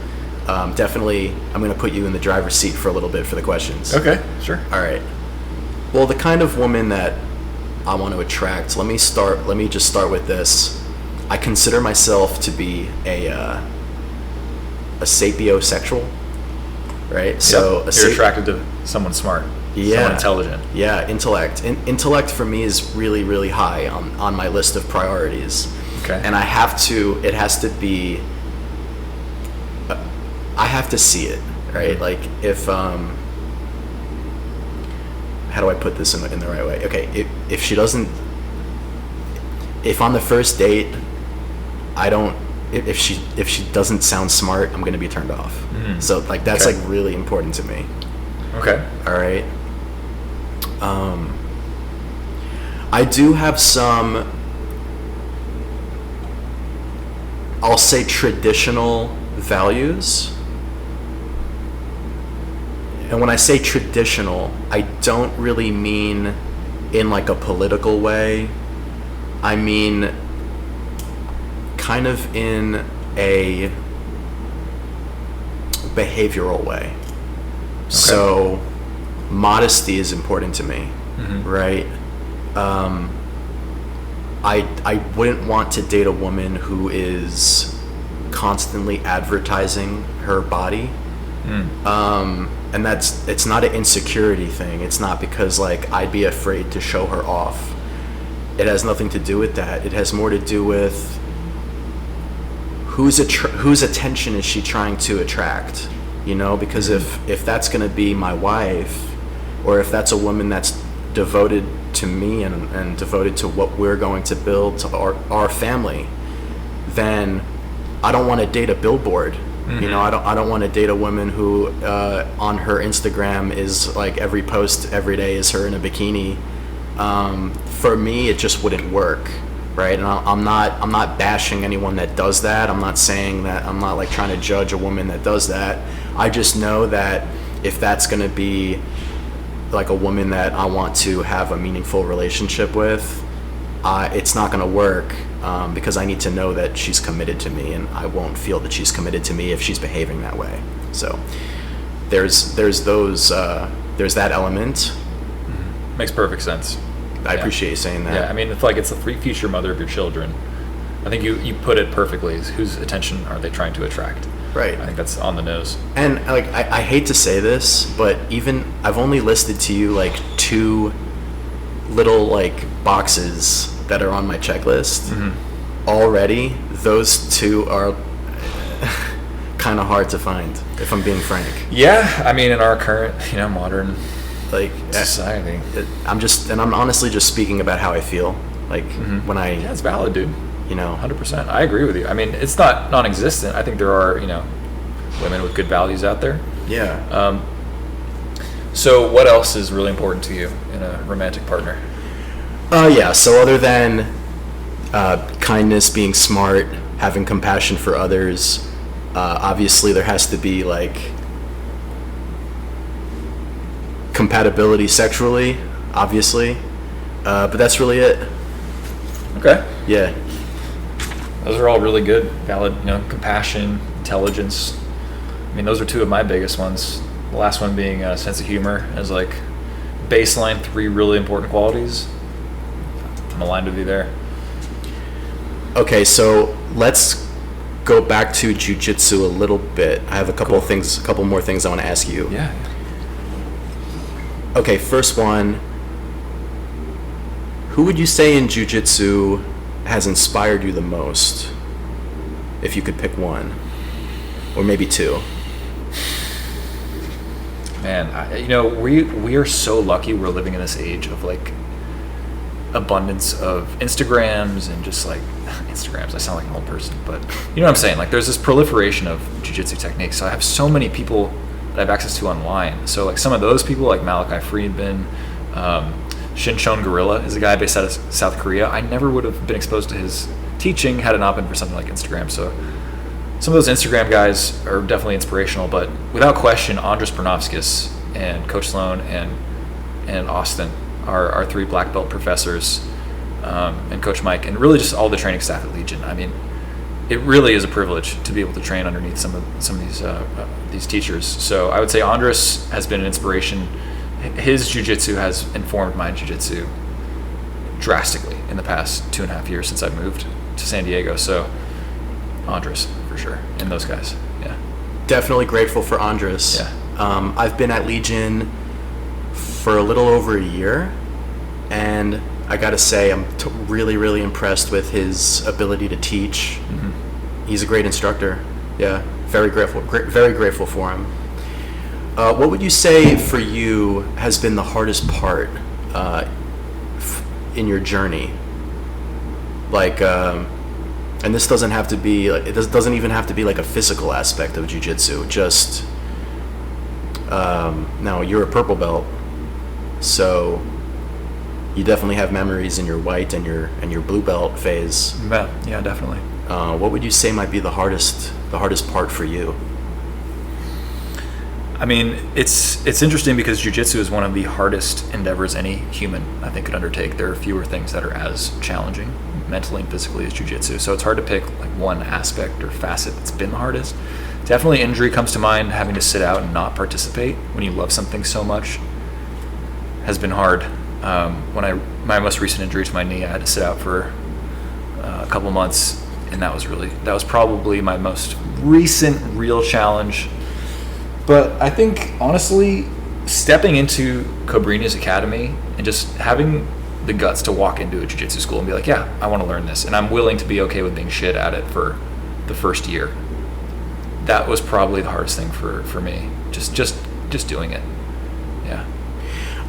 definitely, I'm going to put you in the driver's seat for a little bit for the questions. Okay, sure. All right. Well, the kind of woman that I want to attract, let me just start with this. I consider myself to be a sapiosexual, right? Yep. So you're attracted to someone smart. Yeah. Someone intelligent. Yeah, intellect. Intellect for me is really, really high on my list of priorities. Okay. And I have to see it, right? Like if, how do I put this in the right way? Okay, if on the first date, if she doesn't sound smart, I'm going to be turned off. Mm-hmm. So like, that's like really important to me. Okay. All right. I do have some, I'll say, traditional values. And when I say traditional, I don't really mean in like a political way. I mean kind of in a behavioral way. Okay. So modesty is important to me, right? I wouldn't want to date a woman who is constantly advertising her body. And it's not an insecurity thing. It's not because like I'd be afraid to show her off. It has nothing to do with that. It has more to do with whose attention is she trying to attract, you know? Because if that's going to be my wife, or if that's a woman that's devoted to me and devoted to what we're going to build, to our family, then I don't want to date a billboard. You know, I don't want to date a woman who on her Instagram is like every post every day is her in a bikini. For me, it just wouldn't work, right? And I'm not bashing anyone that does that. I'm not saying that. I'm not like trying to judge a woman that does that. I just know that if that's going to be like a woman that I want to have a meaningful relationship with, it's not going to work. Because I need to know that she's committed to me, and I won't feel that she's committed to me if she's behaving that way. So there's that element. Makes perfect sense. I appreciate you saying that. Yeah, I mean, it's like it's the future mother of your children. I think you put it perfectly. Whose attention are they trying to attract? Right. I think that's on the nose. And like I hate to say this, but even I've only listed to you like 2 little like boxes that are on my checklist. Already, those 2 are kind of hard to find, if I'm being frank. Yeah, I mean, in our current, modern like society, I'm honestly just speaking about how I feel. Like when I, yeah, it's valid, dude. 100%. I agree with you. I mean, it's not non-existent. I think there are, women with good values out there. Yeah. So what else is really important to you in a romantic partner? Yeah, so other than kindness, being smart, having compassion for others. Obviously, there has to be like compatibility sexually, obviously, but that's really it. Okay. Yeah. Those are all really good, valid, compassion, intelligence. I mean, those are two of my biggest ones. The last one being a sense of humor as like baseline 3 really important qualities. I'm aligned with you there. Okay, so let's go back to jiu-jitsu a little bit. I have a couple of things, a couple more things I want to ask you. Yeah. Okay, first one. Who would you say in jiu-jitsu has inspired you the most? If you could pick one, or maybe 2. Man, we are so lucky we're living in this age of like abundance of Instagrams and just like Instagrams. I sound like an old person, but you know what I'm saying? Like there's this proliferation of jiu-jitsu techniques. So I have so many people that I have access to online. So like some of those people like Malachi Friedman, Shinchon Gorilla is a guy based out of South Korea. I never would have been exposed to his teaching had it not been for something like Instagram. So some of those Instagram guys are definitely inspirational, but without question, Andras Pernovskis and Coach Sloan and Austin are our 3 black belt professors, and Coach Mike, and really just all the training staff at Legion. I mean, it really is a privilege to be able to train underneath some of these teachers. So I would say Andras has been an inspiration. His jiu-jitsu has informed my jiu-jitsu drastically in the past 2.5 years since I moved to San Diego. So Andras for sure, and those guys. Yeah, definitely grateful for Andras. Yeah. I've been at Legion for a little over a year, and I gotta say I'm really, really impressed with his ability to teach. Mm-hmm. He's a great instructor. Yeah, very grateful for him. What would you say for you has been the hardest part in your journey? Like, and this doesn't have to be, it doesn't even have to be like a physical aspect of jiu-jitsu. Just, now you're a purple belt, so you definitely have memories in your white and your blue belt phase. Yeah, definitely. What would you say might be the hardest part for you? I mean, it's interesting because jiu-jitsu is one of the hardest endeavors any human, I think, could undertake. There are fewer things that are as challenging mentally and physically as jiu-jitsu. So it's hard to pick like one aspect or facet that's been the hardest. Definitely injury comes to mind. Having to sit out and not participate when you love something so much has been hard. My most recent injury to my knee, I had to sit out for a couple months, and that was probably my most recent real challenge. But I think, honestly, stepping into Cobrina's Academy and just having the guts to walk into a jiu-jitsu school and be like, yeah, I want to learn this, and I'm willing to be okay with being shit at it for the first year. That was probably the hardest thing for me. Just doing it. Yeah.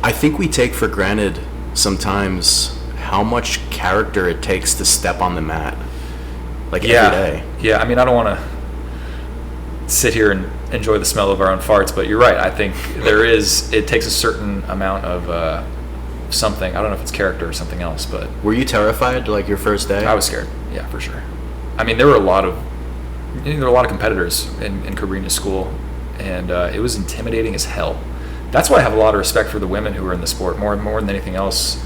I think we take for granted sometimes how much character it takes to step on the mat. Like every day. Yeah, I mean, I don't want to sit here and enjoy the smell of our own farts, but you're right. I think it takes a certain amount of something. I don't know if it's character or something else, but... Were you terrified, like, your first day? I was scared, yeah, for sure. I mean, there were a lot of competitors in Cobrina's school, and it was intimidating as hell. That's why I have a lot of respect for the women who are in the sport, more than anything else.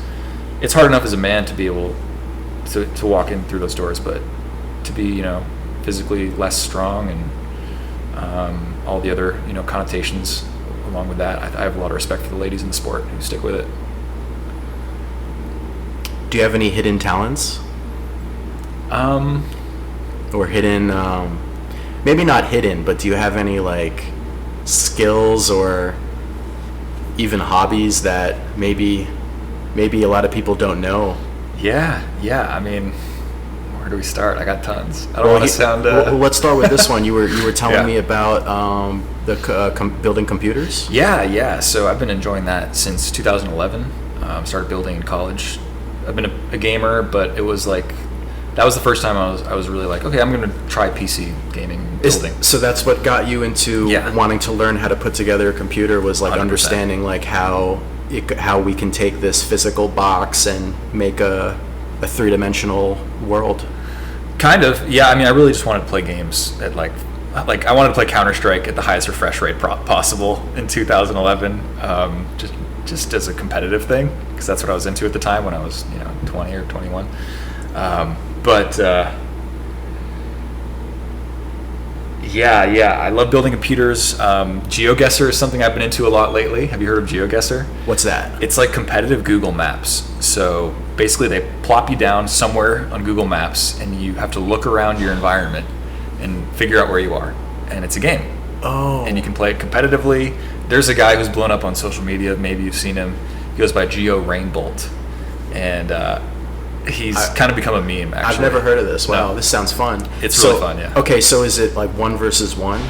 It's hard enough as a man to be able to walk in through those doors, but to be, physically less strong and all the other, connotations along with that, I have a lot of respect for the ladies in the sport who stick with it. Do you have any hidden talents? Or hidden, maybe not hidden, but do you have any, like, skills or even hobbies that maybe a lot of people don't know? Yeah. I mean, where do we start? I got tons. I don't want to sound... Well, let's start with this one. You were telling me about building computers? Yeah. So I've been enjoying that since 2011. Started building in college. I've been a gamer, but it was like... That was the first time I was really like, okay, I'm going to try PC gaming building. So that's what got you into wanting to learn how to put together a computer, was like 100%. Understanding like how we can take this physical box and make a three-dimensional world. Kind of, yeah. I mean, I really just wanted to play games at like I wanted to play Counter-Strike at the highest refresh rate possible in 2011, just as a competitive thing, because that's what I was into at the time when I was 20 or 21. Yeah, I love building computers. GeoGuessr is something I've been into a lot lately. Have you heard of GeoGuessr? What's that? It's like competitive Google Maps. So basically they plop you down somewhere on Google Maps and you have to look around your environment and figure out where you are. And it's a game. Oh. And you can play it competitively. There's a guy who's blown up on social media. Maybe you've seen him. He goes by Geo Rainbolt. And he's kind of become a meme, actually. I've never heard of this. Wow, No. this sounds fun. It's really fun, yeah. Okay, so is it like 1 versus 1?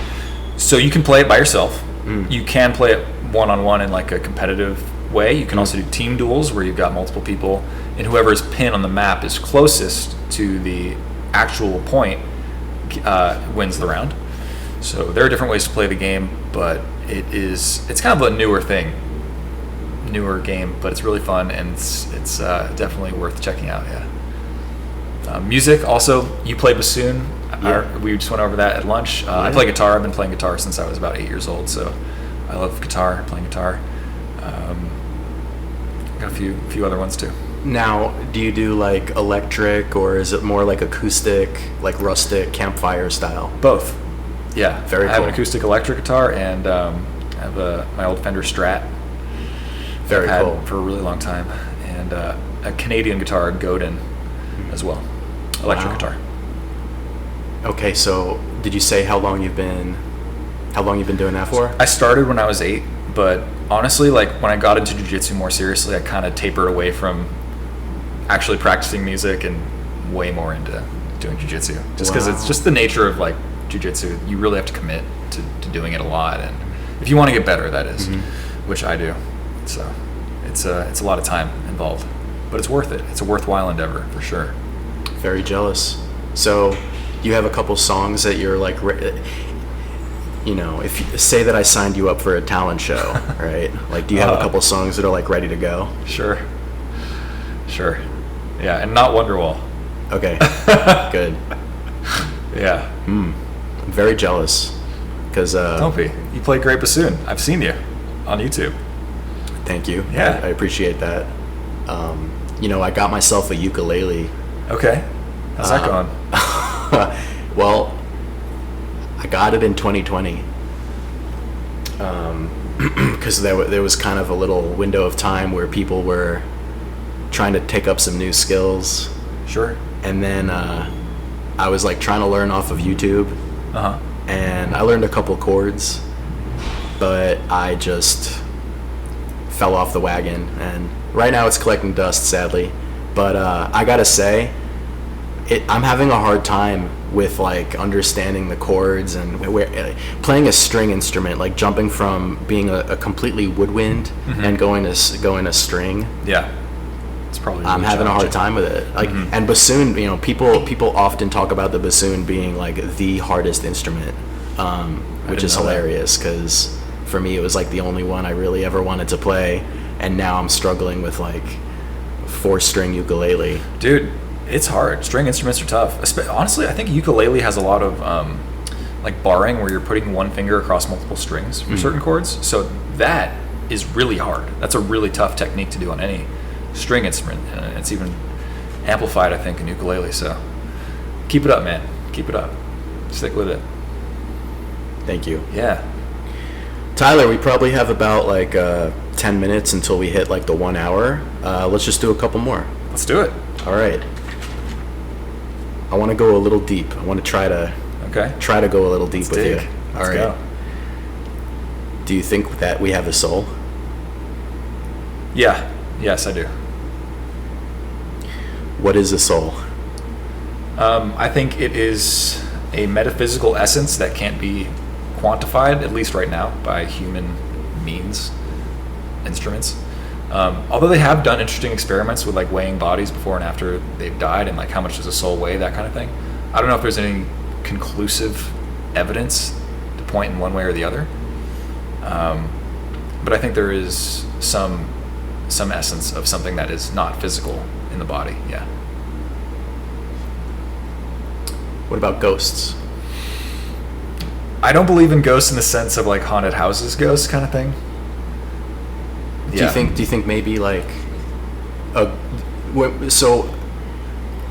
So you can play it by yourself. You can play it one-on-one in like a competitive way. You can also do team duels where you've got multiple people, and whoever's pin on the map is closest to the actual point wins the round. So there are different ways to play the game, but it's kind of a newer game, but it's really fun, and it's definitely worth checking out. Yeah. Music also, you play bassoon. Yeah. We just went over that at lunch. I play guitar. I've been playing guitar since I was about 8 years old, so I love playing guitar. Got a few other ones too. Now, do you do like electric, or is it more like acoustic, like rustic, campfire style? Both. Yeah. Very I have cool. an acoustic electric guitar, and I have my old Fender Strat. Very I've cool. had for a really long time, and a Canadian guitar, Godin, as well, electric Wow. guitar. Okay, so did you say how long you've been doing that for? I started when I was 8, but honestly, like when I got into jiu-jitsu more seriously, I kind of tapered away from actually practicing music and way more into doing jiu-jitsu. Just because it's just the nature of like jiu-jitsu. You really have to commit to doing it a lot, and if you want to get better, that is, which I do. So it's a lot of time involved, but it's worth it. It's a worthwhile endeavor for sure. Very jealous. So you have a couple songs that you're like, if you say that I signed you up for a talent show, right? Like, do you have a couple songs that are like ready to go? Sure. Yeah, and not Wonderwall. Okay, good. Yeah. I'm very jealous because Don't be. You play great bassoon. I've seen you on YouTube. thank you. Yeah. I appreciate that. I got myself a ukulele. Okay. How's that going? Well, I got it in 2020 because there was kind of a little window of time where people were trying to take up some new skills, Sure. and then I was like trying to learn off of YouTube, Uh-huh. and I learned a couple chords, but I just fell off the wagon, and right now it's collecting dust, sadly. But I gotta say, I'm having a hard time with like understanding the chords and playing a string instrument, like jumping from being a completely woodwind and going to string. Yeah. It's probably I'm really having a hard challenging. time with it. Like, and bassoon, people often talk about the bassoon being like the hardest instrument, which is know that. hilarious because for me it was like the only one I really ever wanted to play, and now I'm struggling with like 4-string ukulele. Dude, it's hard. String instruments are tough. Honestly, I think ukulele has a lot of like barring, where you're putting one finger across multiple strings for certain chords. So that is really hard. That's a really tough technique to do on any string instrument. And it's even amplified, I think, in ukulele. So keep it up, man. Keep it up. Stick with it. Thank you. Yeah. Tyler, we probably have about like 10 minutes until we hit like the 1 hour. Let's just do a couple more. Let's do it. All right. I want to go a little deep. I want to try to go a little deep with you. All right. Go. Do you think that we have a soul? Yeah. Yes, I do. What is a soul? I think it is a metaphysical essence that can't be quantified, at least right now, by human means, instruments. Although they have done interesting experiments with like weighing bodies before and after they've died, and like how much does a soul weigh, that kind of thing. I don't know if there's any conclusive evidence to point in one way or the other. But I think there is some essence of something that is not physical in the body. Yeah. What about ghosts? I don't believe in ghosts in the sense of like haunted houses ghosts kind of thing. Do you think maybe like so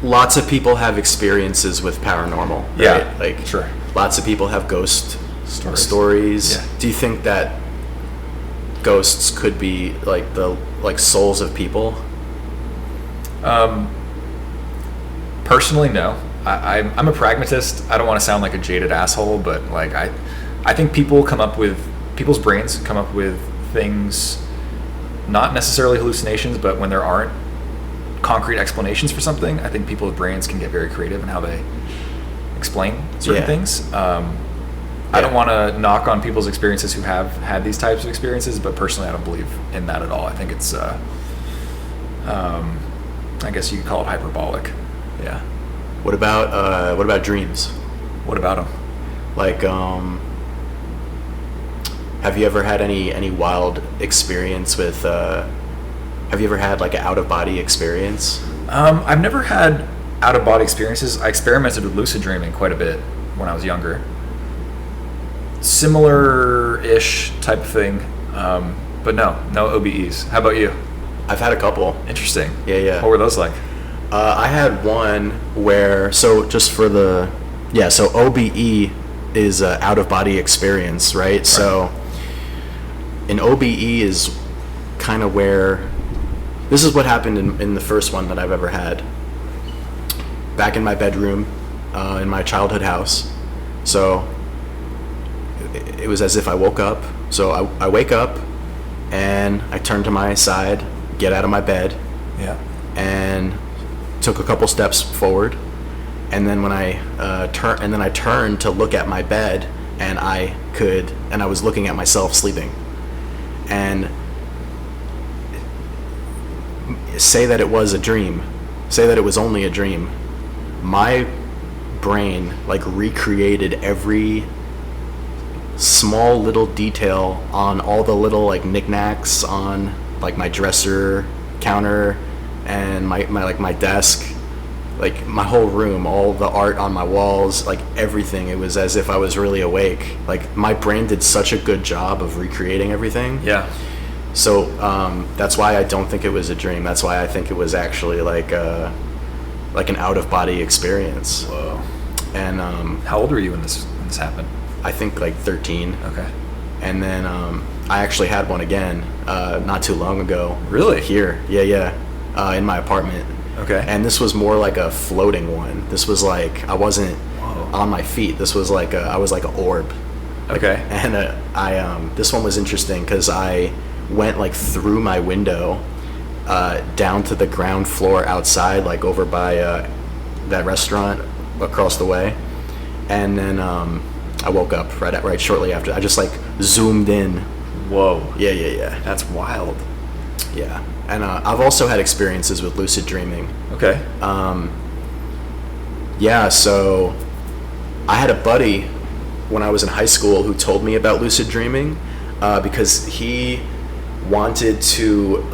lots of people have experiences with paranormal, right? Yeah, like sure. Lots of people have ghost stories. Yeah. Do you think that ghosts could be like the souls of people? Personally, no. I'm a pragmatist. I don't want to sound like a jaded asshole, but like I think people's brains come up with things, not necessarily hallucinations, but when there aren't concrete explanations for something, I think people's brains can get very creative in how they explain certain things. I don't want to knock on people's experiences who have had these types of experiences, but personally I don't believe in that at all. I think it's I guess you could call it hyperbolic. Yeah. What about dreams? What about them? Like, have you ever had any wild experience with? Have you ever had like an out of body experience? I've never had out of body experiences. I experimented with lucid dreaming quite a bit when I was younger. Similar-ish type of thing, but no OBEs. How about you? I've had a couple. Interesting. Yeah. What were those like? I had one where, so OBE is a out of body experience, right? So an OBE is kind of where, this is what happened in the first one that I've ever had. Back in my bedroom, in my childhood house. So it was as if I woke up. So I wake up and I turn to my side, get out of my bed, and took a couple steps forward, and then when I turned to look at my bed, and I was looking at myself sleeping, and say that it was a dream, say that it was only a dream. My brain like recreated every small little detail on all the little like knickknacks on like my dresser counter and my desk, like my whole room, all the art on my walls, like everything. It was as if I was really awake. Like my brain did such a good job of recreating everything. Yeah. So that's why I don't think it was a dream. That's why I think it was actually like an out of body experience. Whoa. And how old were you when this happened? I think like 13. Okay. And then I actually had one again not too long ago. Really? Here. Yeah. In my apartment. Okay. And this was more like a floating one. This was like, I wasn't on my feet. This was like I was like an orb. Okay. And this one was interesting because I went like through my window down to the ground floor outside, like over by that restaurant across the way. And then I woke up right shortly after. I just like zoomed in. Whoa. Yeah. That's wild. Yeah. And I've also had experiences with lucid dreaming. Okay. Yeah, so I had a buddy when I was in high school who told me about lucid dreaming because he wanted to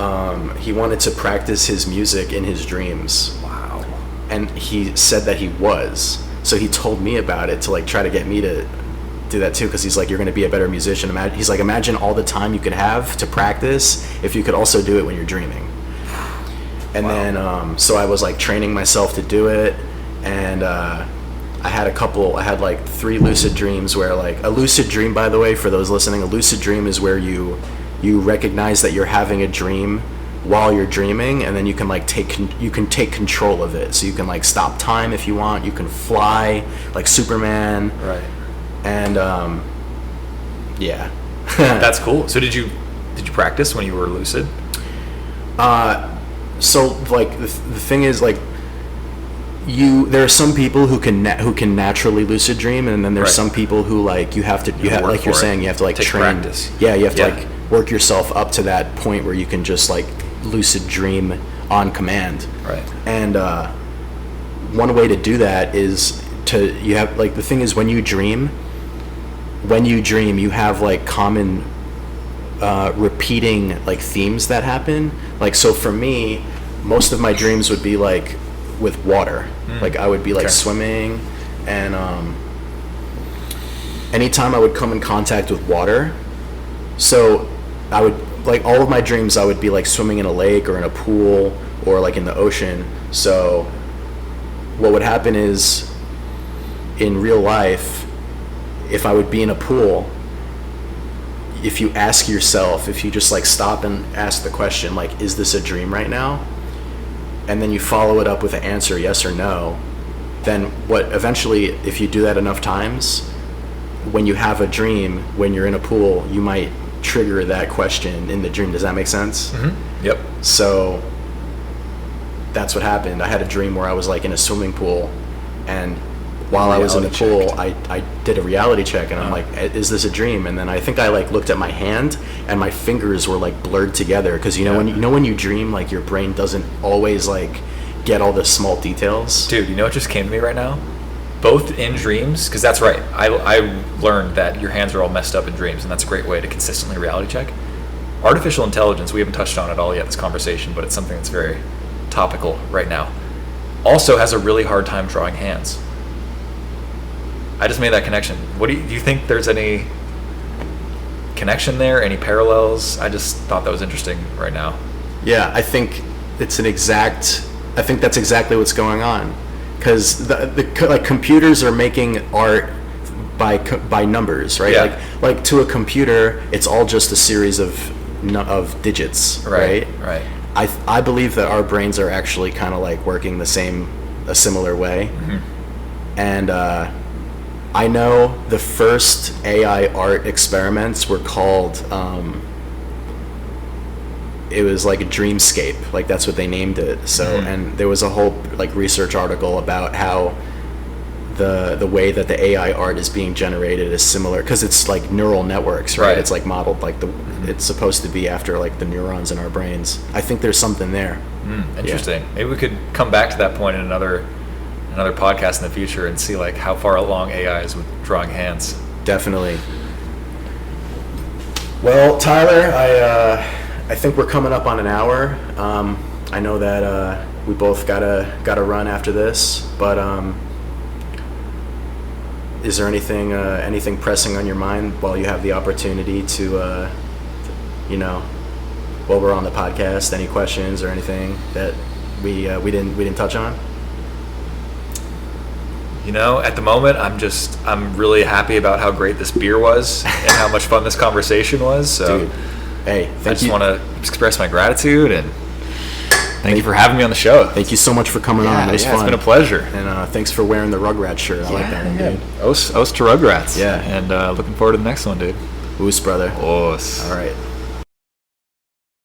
practice his music in his dreams. Wow. And he said that he was. So he told me about it to like try to get me to do that too, because he's like, you're going to be a better musician. He's like, imagine all the time you could have to practice if you could also do it when you're dreaming. And then so I was like training myself to do it, and I had like 3 lucid dreams where, like, a lucid dream, by the way, for those listening, a lucid dream is where you recognize that you're having a dream while you're dreaming, and then you can like take control of it. So you can like stop time if you want, you can fly like Superman. Right. And yeah. That's cool. So did you practice when you were lucid? So like the thing is, like, there are some people who can naturally lucid dream, and then there's some people who like you have like you're saying, you have to like take train. Practice. Yeah, you have to like work yourself up to that point where you can just like lucid dream on command. Right. And one way to do that is you have like, the thing is, when you dream you have like common repeating like themes that happen. Like, so for me, most of my dreams would be like with water. Like I would be like swimming, and anytime I would come in contact with water, so I would, like, all of my dreams, I would be like swimming in a lake or in a pool or like in the ocean. So what would happen is, in real life, if I would be in a pool, if you ask yourself, if you just like stop and ask the question, like, is this a dream right now? And then you follow it up with an answer, yes or no, then what eventually, if you do that enough times, when you have a dream, when you're in a pool, you might trigger that question in the dream. Does that make sense? Mm-hmm. Yep. So that's what happened. I had a dream where I was like in a swimming pool, and while I was in the pool, I did a reality check, and I'm like, is this a dream? And then I think I like looked at my hand, and my fingers were like blurred together, because when you dream, like your brain doesn't always like get all the small details. Dude, you know what just came to me right now? Both in dreams, because that's right. I learned that your hands are all messed up in dreams, and that's a great way to consistently reality check. Artificial intelligence, we haven't touched on it all yet this conversation, but it's something that's very topical right now. Also has a really hard time drawing hands. I just made that connection. What do you think there's any connection there? Any parallels? I just thought that was interesting right now. Yeah, I think that's exactly what's going on. Because like computers are making art by numbers, right? Yeah. Like to a computer, it's all just a series of digits, right? Right. I believe that our brains are actually kind of like working a similar way. Mm-hmm. And I know the first AI art experiments were called, it was like a dreamscape, like that's what they named it. So, mm-hmm. And there was a whole like research article about how the way that the AI art is being generated is similar, because it's like neural networks, right? It's like modeled like it's supposed to be after like the neurons in our brains. I think there's something there. Interesting. Yeah. Maybe we could come back to that point in another podcast in the future and see like how far along AI is with drawing hands. Definitely. Well, Tyler, I think we're coming up on an hour. I know that we both gotta run after this, but is there anything pressing on your mind while you have the opportunity to, while we're on the podcast? Any questions or anything that we didn't touch on? At the moment, I'm really happy about how great this beer was and how much fun this conversation was. So, dude, hey, I just want to express my gratitude and thank you for having me on the show. Thank you so much for coming on. It was fun. It's been a pleasure. And thanks for wearing the Rugrats shirt. I like that one, dude. Os to Rugrats. Yeah. And looking forward to the next one, dude. Oos, brother. Os. All right.